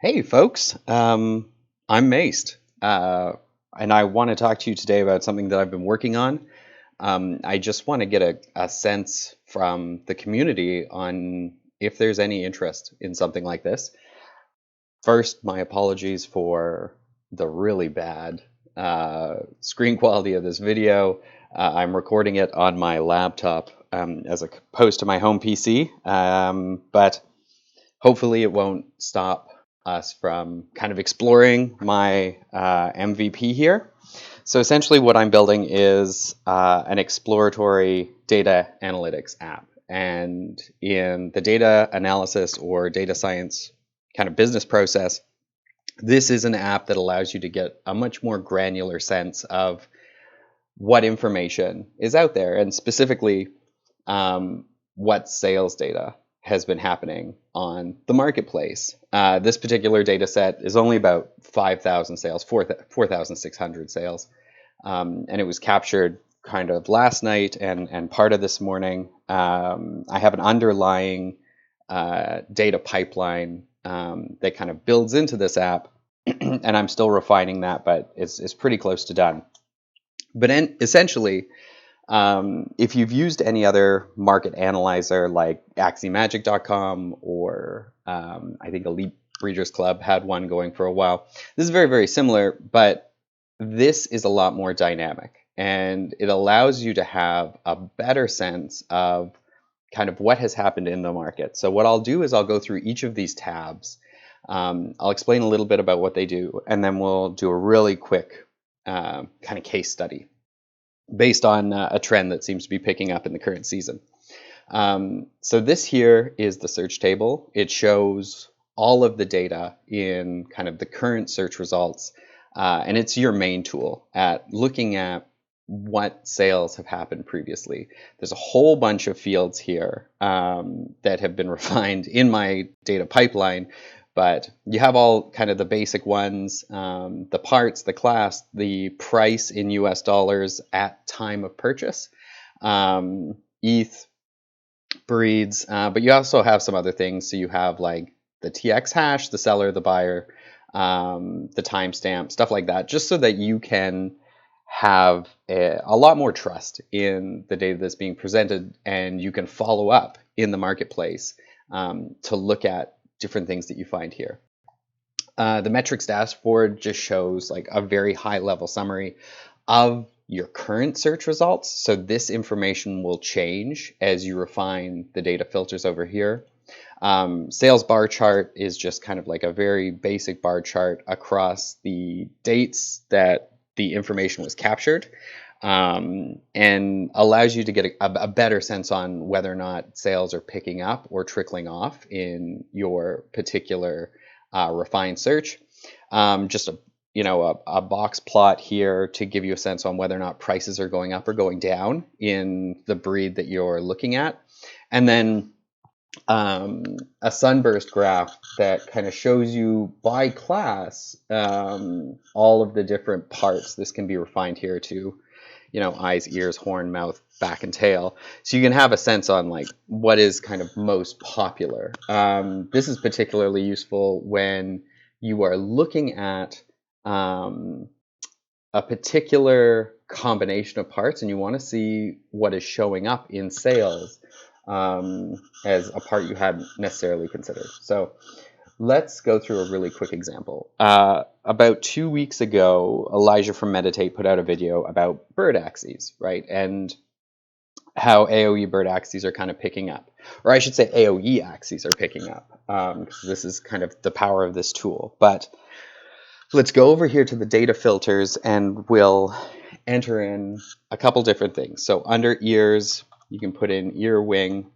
Hey, folks. I'm Maced, and I want to talk to you today about something that I've been working on. I just want to get a sense from the community on if there's any interest in something like this. First, my apologies for the really bad screen quality of this video. I'm recording it on my laptop as opposed to my home PC, but hopefully it won't stop us from kind of exploring my MVP here. So essentially what I'm building is an exploratory data analytics app. And in the data analysis or data science kind of business process, this is an app that allows you to get a much more granular sense of what information is out there, and specifically what sales data has been happening on the marketplace. This particular data set is only about 5,000 sales, 4,600 sales, and it was captured kind of last night and part of this morning. I have an underlying data pipeline that kind of builds into this app, and I'm still refining that, but it's pretty close to done. But essentially, if you've used any other market analyzer like AxieMagic.com or I think Elite Breeders Club had one going for a while, this is very, very similar, but this is a lot more dynamic, and it allows you to have a better sense of kind of what has happened in the market. So what I'll do is I'll go through each of these tabs. I'll explain a little bit about what they do, and then we'll do a really quick kind of case study based on a trend that seems to be picking up in the current season. So this here is the search table. It shows all of the data in kind of the current search results, and it's your main tool at looking at what sales have happened previously. There's a whole bunch of fields here that have been refined in my data pipeline, but you have all kind of the basic ones, the parts, the class, the price in US dollars at time of purchase, ETH, breeds, but you also have some other things. So you have like the TX hash, the seller, the buyer, the timestamp, stuff like that, just so that you can have a lot more trust in the data that's being presented, and you can follow up in the marketplace to look at different things that you find here. The metrics dashboard just shows like a very high level summary of your current search results. So this information will change as you refine the data filters over here. Sales bar chart is just kind of like a very basic bar chart across the dates that the information was captured, and allows you to get a better sense on whether or not sales are picking up or trickling off in your particular refined search. Just a box plot here to give you a sense on whether or not prices are going up or going down in the breed that you're looking at. And then a sunburst graph that kind of shows you by class all of the different parts. This can be refined here to, eyes, ears, horn, mouth, back, and tail. So you can have a sense on like what is kind of most popular. This is particularly useful when you are looking at a particular combination of parts and you want to see what is showing up in sales as a part you hadn't necessarily considered. So let's go through a really quick example. About 2 weeks ago, Elijah from Meditate put out a video about bird axes, right? And how AOE bird axes are kind of picking up. Or I should say AOE axes are picking up, because this is kind of the power of this tool. But let's go over here to the data filters and we'll enter in a couple different things. So under ears, you can put in ear wing,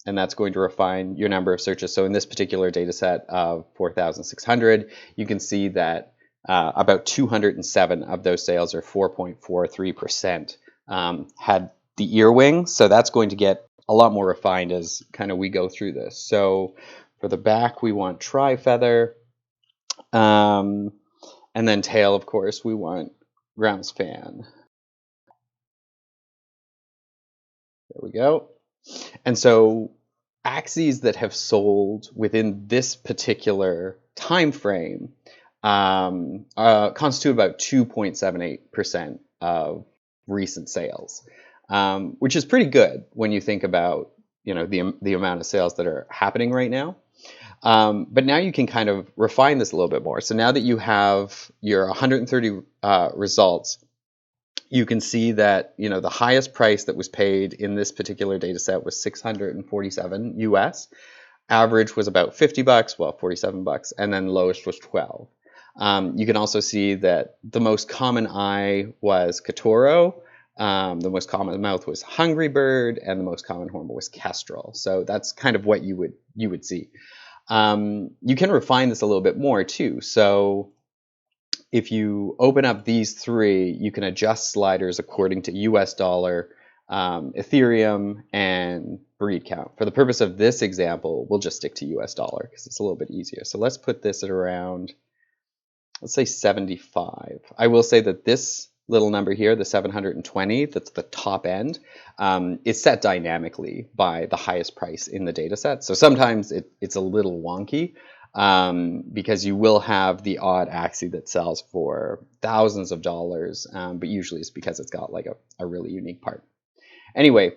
and that's going to refine your number of searches. So in this particular data set of 4,600, you can see that about 207 of those sales, or 4.43%, had the ear wing. So that's going to get a lot more refined as kind of we go through this. So for the back, we want tri-feather. And then tail, of course, we want grounds fan. There we go. And so Axies that have sold within this particular time frame constitute about 2.78% of recent sales, which is pretty good when you think about the amount of sales that are happening right now. But now you can kind of refine this a little bit more. So now that you have your 130 results, you can see that the highest price that was paid in this particular data set was 647 US. Average was about $50, well, $47, and then lowest was 12. You can also see that the most common eye was Katoro, the most common mouth was Hungry Bird, and the most common horn was Kestrel. So that's kind of what you would see. You can refine this a little bit more too. So if you open up these three, you can adjust sliders according to US dollar, Ethereum, and breed count. For the purpose of this example, we'll just stick to US dollar because it's a little bit easier. So let's put this at around, let's say 75. I will say that this little number here, the 720, that's the top end, is set dynamically by the highest price in the data set. So sometimes it's a little wonky, because you will have the odd Axie that sells for thousands of dollars, but usually it's because it's got like a really unique part. Anyway,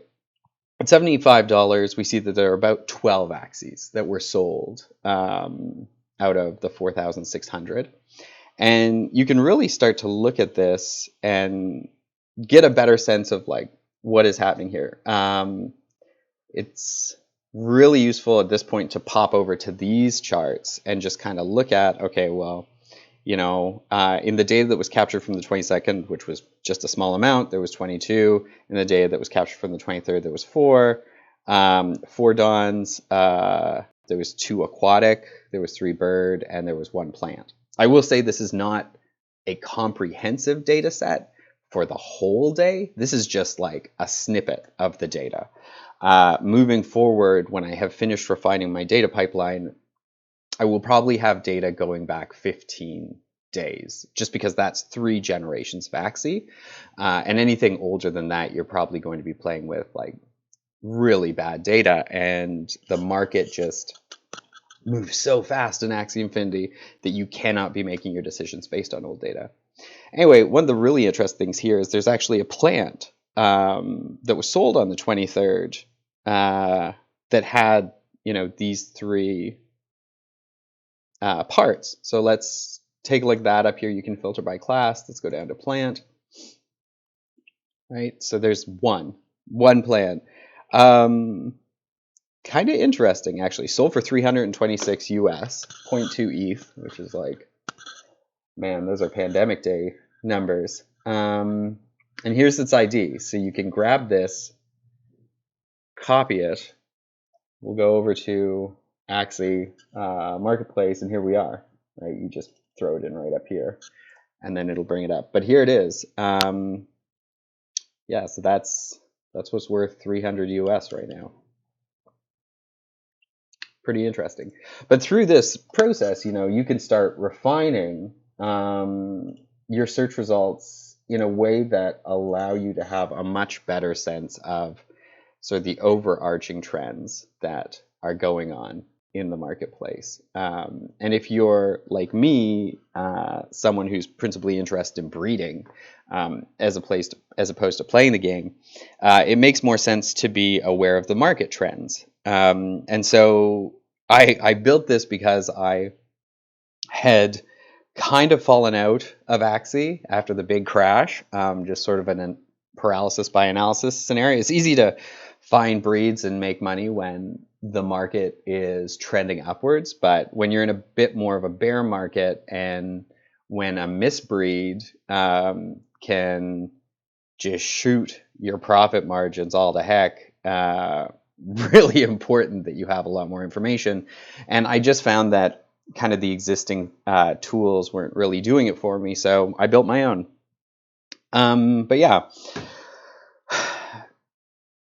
at $75, we see that there are about 12 Axies that were sold out of the 4,600. And you can really start to look at this and get a better sense of like what is happening here. It's really useful at this point to pop over to these charts and just kind of look at, okay, well, in the data that was captured from the 22nd, which was just a small amount, there was 22. In the data that was captured from the 23rd, there was 4. 4 dawns, there was 2 aquatic, there was 3 bird, and there was 1 plant. I will say this is not a comprehensive data set for the whole day. This is just like a snippet of the data. Moving forward, when I have finished refining my data pipeline, I will probably have data going back 15 days, just because that's 3 generations of Axie. And anything older than that, you're probably going to be playing with like really bad data, and the market just moves so fast in Axie Infinity that you cannot be making your decisions based on old data. Anyway, one of the really interesting things here is there's actually a plant that was sold on the 23rd that had, these 3 parts. So let's take a look at that up here. You can filter by class. Let's go down to plant. Right, so there's one plant. Kind of interesting, actually. Sold for 326 US, 0.2 ETH, which is like, man, those are pandemic day numbers. And here's its ID. So you can grab this, copy it. We'll go over to Axie Marketplace, and here we are. Right, you just throw it in right up here, and then it'll bring it up. But here it is. Yeah, so that's what's worth 300 US right now. Pretty interesting. But through this process, you can start refining your search results in a way that allow you to have a much better sense of sort of the overarching trends that are going on in the marketplace. And if you're like me, someone who's principally interested in breeding, as opposed to playing the game, it makes more sense to be aware of the market trends. And so I built this because I had kind of fallen out of Axie after the big crash, just sort of a paralysis by analysis scenario. It's easy to find breeds and make money when the market is trending upwards, but when you're in a bit more of a bear market and when a misbreed can just shoot your profit margins all to heck, really important that you have a lot more information. And I just found that kind of the existing tools weren't really doing it for me, so I built my own. But yeah,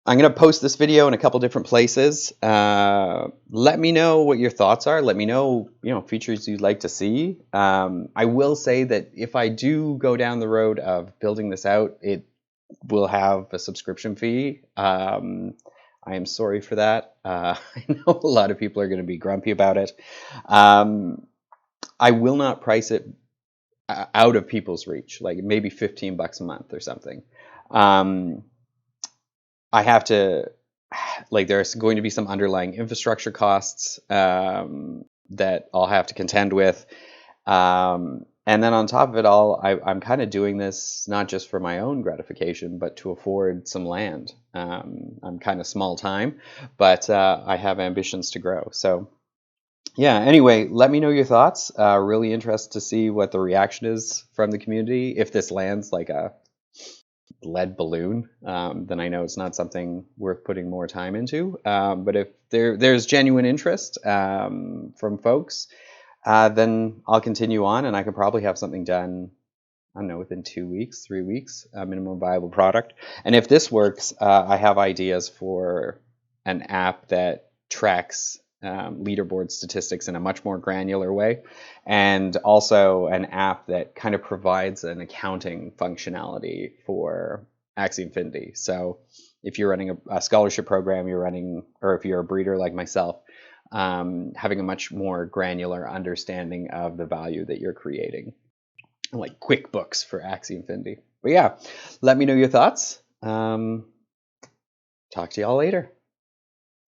I'm going to post this video in a couple different places. Let me know what your thoughts are. Let me know, features you'd like to see. I will say that if I do go down the road of building this out, it will have a subscription fee. I'm I am sorry for that. I know a lot of people are going to be grumpy about it. Um, I will not price it out of people's reach, like maybe $15 a month or something. Um, I have to, like, there's going to be some underlying infrastructure costs that I'll have to contend with. And then on top of it all, I'm kind of doing this not just for my own gratification, but to afford some land. I'm kind of small time, but I have ambitions to grow. So, yeah, anyway, let me know your thoughts. Really interested to see what the reaction is from the community. If this lands like a lead balloon, then I know it's not something worth putting more time into. But if there's genuine interest from folks, then I'll continue on, and I could probably have something done, I don't know, within 2 weeks, 3 weeks, a minimum viable product. And if this works, I have ideas for an app that tracks leaderboard statistics in a much more granular way, and also an app that kind of provides an accounting functionality for Axie Infinity. So if you're running a scholarship program, you're running, or if you're a breeder like myself, having a much more granular understanding of the value that you're creating, like QuickBooks for Axie Infinity. But yeah, let me know your thoughts. Talk to y'all later.